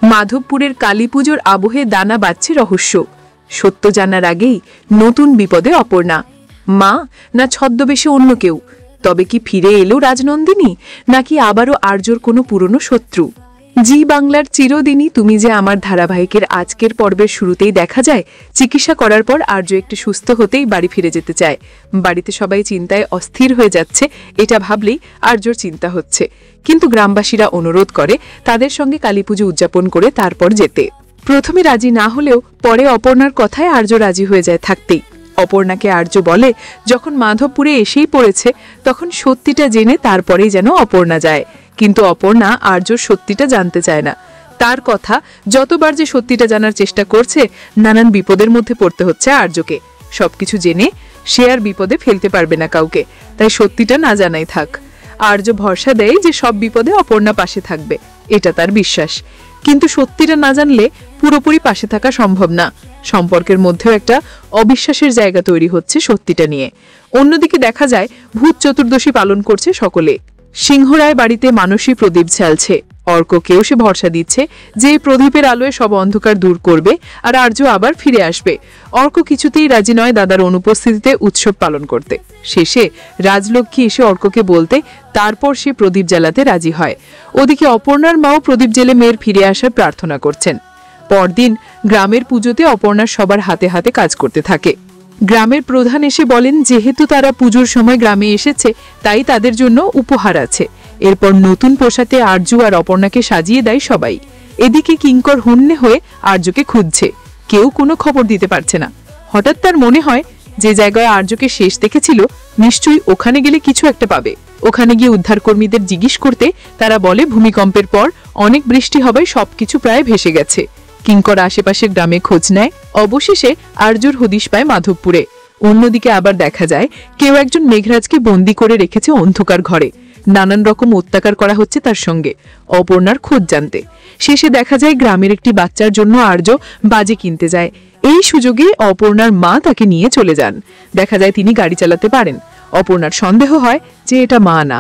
মাধবপুরের কালীপুজোর আবহে দানা বাঁধছে রহস্য। সত্য জানার আগেই নতুন বিপদে অপর্ণা। মা না ছদ্মবেশে অন্য কেউ? তবে কি ফিরে এলো রাজনন্দিনী, নাকি আবারও আর্যর কোনো পুরনো শত্রু? জি বাংলার চিরদিনই তুমি যে আমার ধারাবাহিকের আজকের পর্বের শুরুতেই দেখা যায় চিকিৎসা করার পর আর্য একটু সুস্থ হতেই বাড়ি ফিরে যেতে চায়। বাড়িতে সবাই চিন্তায় অস্থির হয়ে যাচ্ছে, এটা ভাবলেই আর্যর চিন্তা হচ্ছে। কিন্তু গ্রামবাসীরা অনুরোধ করে তাদের সঙ্গে কালীপুজো উদযাপন করে তারপর যেতে। প্রথমে রাজি না হলেও পরে অপর্ণার কথায় আর্য রাজি হয়ে যায় থাকতেই। অপর্ণাকে আর্য বলে যখন মাধবপুরে এসেই পড়েছে তখন সত্যিটা জেনে তারপরেই যেন অপর্ণা যায়। কিন্তু অপর্ণা আর্যর সত্যিটা জানতে চায় না। তার কথা যতবার যে সত্যিটা জানার চেষ্টা করছে নানান বিপদের মধ্যে পড়তে হচ্ছে আর্যকে। সবকিছু জেনে সে আর বিপদে ফেলতে পারবে না কাউকে, তাই সত্যিটা না জানাই থাক। আর্য ভরসা দেয় যে সব বিপদে অপর্ণা পাশে থাকবে, এটা তার বিশ্বাস। কিন্তু সত্যিটা না জানলে পুরোপুরি পাশে থাকা সম্ভব না। সম্পর্কের মধ্যেও একটা অবিশ্বাসের জায়গা তৈরি হচ্ছে সত্যিটা নিয়ে। অন্যদিকে দেখা যায় ভূত চতুর্দশী পালন করছে সকলে। সিংহরায় বাড়িতে মানসী প্রদীপ জ্বালছে। অর্ককেও সে ভরসা দিচ্ছে যে প্রদীপের আলোয় সব অন্ধকার দূর করবে আর আর্য আবার ফিরে আসবে। অর্ক কিছুতেই রাজি নয় দাদার অনুপস্থিতিতে উৎসব পালন করতে। শেষে রাজলক্ষ্মী এসে অর্ককে বলতে তারপর সে প্রদীপ জ্বালাতে রাজি হয়। ওদিকে অপর্ণার মাও প্রদীপ জেলে মেয়ের ফিরে আসার প্রার্থনা করছেন। পরদিন গ্রামের পুজোতে অপর্ণার সবার হাতে হাতে কাজ করতে থাকে। গ্রামের প্রধান এসে বলেন যেহেতু তারা পুজোর সময় গ্রামে এসেছে তাই তাদের জন্য উপহার আছে। এরপর নতুন পোশাকে আর্য আর অপর্ণাকে সাজিয়ে দেয় সবাই। এদিকে কিঙ্কর হন্যে হয়ে আর্যকে খুঁজছে, কেউ কোনো খবর দিতে পারছে না। হঠাৎ তার মনে হয় যে জায়গায় আর্যকে শেষ দেখেছিল নিশ্চয়ই ওখানে গেলে কিছু একটা পাবে। ওখানে গিয়ে উদ্ধারকর্মীদের জিজ্ঞেস করতে তারা বলে ভূমিকম্পের পর অনেক বৃষ্টি হওয়ায় সবকিছু প্রায় ভেসে গেছে। কিঙ্কর আশেপাশের গ্রামে খোঁজ নেয়, অবশেষে আর্যর হদিশ পায় মাধবপুরে। অন্যদিকে আবার দেখা যায় কেউ একজন মেঘরাজকে বন্দি করে রেখেছে অন্ধকার ঘরে। নানান রকম অত্যাচার করা হচ্ছে তার সঙ্গে। অপর্ণার খোঁজ জানতে শেষে দেখা যায় গ্রামের একটি বাচ্চার জন্য আর্য বাজে কিনতে যায়। এই সুযোগে অপর্ণার মা তাকে নিয়ে চলে যান। দেখা যায় তিনি গাড়ি চালাতে পারেন। অপর্ণার সন্দেহ হয় যে এটা মা না,